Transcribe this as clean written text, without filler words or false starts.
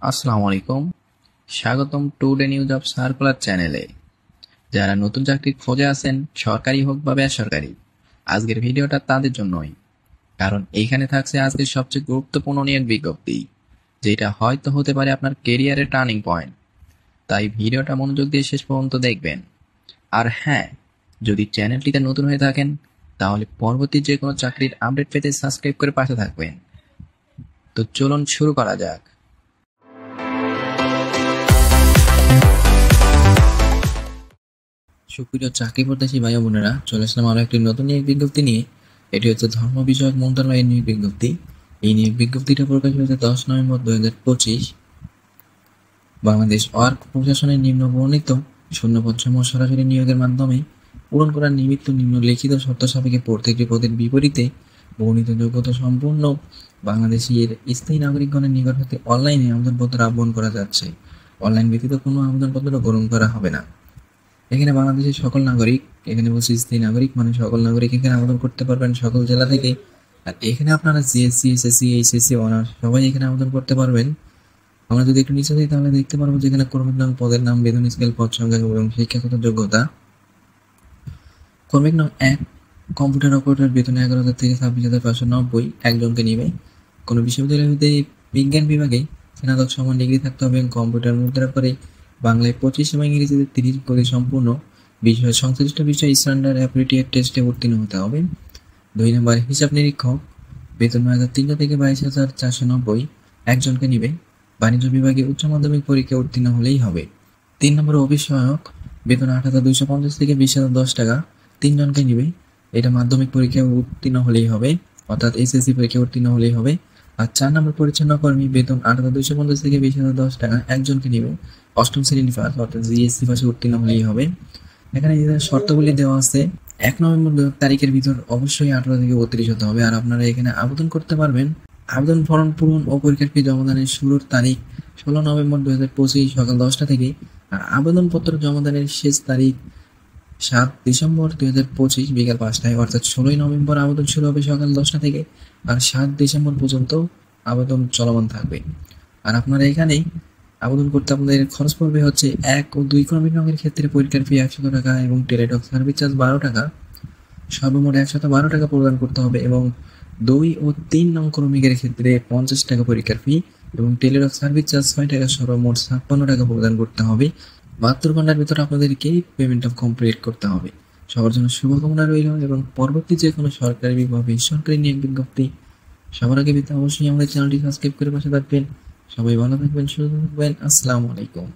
আসসালামু আলাইকুম। স্বাগতম টুডে নিউ জব সার্কুলার চ্যানেলে। যারা নতুন চাকরির খোঁজে আছেন, সরকারি হোক বা বেসরকারি, আজকের ভিডিওটা তাদের জন্যই। কারণ এইখানে থাকছে আজকের সবচেয়ে গুরুত্বপূর্ণ নিয়োগ বিজ্ঞপ্তি, যেটা হয়তো হতে পারে আপনার কেরিয়ারের টার্নিং পয়েন্ট। তাই ভিডিওটা মনোযোগ দিয়ে শেষ পর্যন্ত দেখবেন। আর হ্যাঁ, যদি চ্যানেলটিতে নতুন হয়ে থাকেন, তাহলে পরবর্তী যে কোনো চাকরির আপডেট পেতে সাবস্ক্রাইব করে পাশে থাকবেন। তো চলুন শুরু করা যাক। সুপ্রিয় চাকরি প্রত্যাশী ভাই বোনেরা, চলে আসলাম আরো একটি নতুন নিয়োগ বিজ্ঞপ্তি নিয়ে। এটি হচ্ছে ধর্ম বিষয়ক মন্ত্রণালয়ের নিয়োগ বিজ্ঞপ্তি। এই নিয়োগ বিজ্ঞপ্তিটা প্রকাশ হয়েছে 10 নভেম্বর 2025। বাংলাদেশ ওয়ার্ক প্রশাসনের নিম্ন বর্ণিত শূন্যপদ সমূহ সরাসরি নিয়োগের মাধ্যমে পূরণ করার নিমিত্ত নিম্নলিখিত শর্ত সাপেক্ষে প্রত্যেকটি পদের বিপরীতে বর্ণিত যোগ্যতা সম্পূর্ণ বাংলাদেশের স্থায়ী নাগরিকগণের নিকট হতে অনলাইনে আবেদনপত্র আহ্বান করা যাচ্ছে। অনলাইন ব্যতীত কোনো আবেদনপত্র গ্রহণ করা হবে না। এখানে বাংলাদেশের সকল নাগরিক, এখানে বলছি স্থায়ী নাগরিক মানে সকল নাগরিক এখানে আবেদন করতে পারবেন সকল জেলা থেকে। আর এখানে আপনারা জিএসসি, এসএসসি, এইচএসসি, অনার্স সবাই এখানে আবেদন করতে পারবেন। আমরা যদি একটু নিচে যাই তাহলে দেখতে পারবো যেখানে কর্মীর নাম, পদের নাম, বেতন স্কেল, পদ সংখ্যা এবং শিক্ষাগত যোগ্যতা। কর্মীর নাম 1, কম্পিউটার অপারেটর, বেতন 11,000 থেকে 26,590, একজনকে নিবে। কোনো বিশ্ববিদ্যালয় হতে বিজ্ঞান বিভাগে স্নাতক সমান ডিগ্রি থাকতে হবে এবং কম্পিউটার মুদ্রা করে বাংলায় 25 এবং ইংরেজিতে 30 পদে সম্পূর্ণ বিষয় সংশ্লিষ্ট বিষয় স্ট্যান্ডার্ড অ্যাপ্টিটিউড টেস্টে উত্তীর্ণ হতে হবে। 2 নম্বর হিসাব নিরীক্ষক, বেতন 9,300 থেকে 22,490, একজনকে নিবে। বাণিজ্য বিভাগে উচ্চ মাধ্যমিক পরীক্ষা উত্তীর্ণ হলেই হবে। 3 নম্বর অভিসহায়ক, বেতন 8,250 থেকে 20,010 টাকা, 3 জনকে নিবে। এটা মাধ্যমিক পরীক্ষা উত্তীর্ণ হলেই হবে, অর্থাৎ এসএসসি পরীক্ষা উত্তীর্ণ হলেই হবে। আর 4 নম্বর পরিচ্ছন্ন কর্মী, বেতন 8,250 থেকে 20,010 টাকা, একজনকে নিবে। 8ম শ্রেণী পাস অর্থাৎ জিএসসি পাশে উত্তীর্ণ হলেই হবে। এখানে যে শর্তগুলি দেওয়া আছে, 1 নভেম্বর তারিখের ভিতর অবশ্যই 18 থেকে 32 হতে হবে। আর আপনারা এখানে আবেদন করতে পারবেন। আবেদন ফর্ম পূরণ ও পরীক্ষার ফি জমাদানের শুরুর তারিখ 16 নভেম্বর 2025 সকাল 10টা থেকে। আর আবেদনপত্র জমাদানের শেষ তারিখ 7 ডিসেম্বর 2025 বিকাল 5টায়, অর্থাৎ 16 নভেম্বর আবেদন শুরু হবে সকাল 10টা থেকে আর 7 ডিসেম্বর পর্যন্ত আবেদন চলমান থাকবে। আর আপনারা এখানে আবেদন করতে আপনাদের খরচ পড়বে হচ্ছে 1 ও 2 কর্মীর নঙের ক্ষেত্রে পরীক্ষার ফি 100 টাকা এবং টেলিটক সার্ভিস চার্জ 12 টাকা, সর্বমোট 112 টাকা প্রদান করতে হবে। এবং 2 ও 3 নং কর্মীদের ক্ষেত্রে 50 টাকা পরীক্ষার ফি এবং টেলিটক সার্ভিস চার্জ 6 টাকা, সর্বমোট 56 টাকা প্রদান করতে হবে। 72 ঘন্টার ভিতরে আপনাদেরকে পেমেন্ট কমপ্লিট করতে হবে। সবার জন্য শুভকামনা রইল এবং পরবর্তী যে কোনো সরকারি বা বেসরকারি নিয়োগ বিজ্ঞপ্তি সবার আগে পেতে অবশ্যই আমাদের চ্যানেলটি সাবস্ক্রাইব করে পাশে থাকবেন। সবাই ভালো থাকবেন, সুস্থ থাকবেন। আসসালামু আলাইকুম।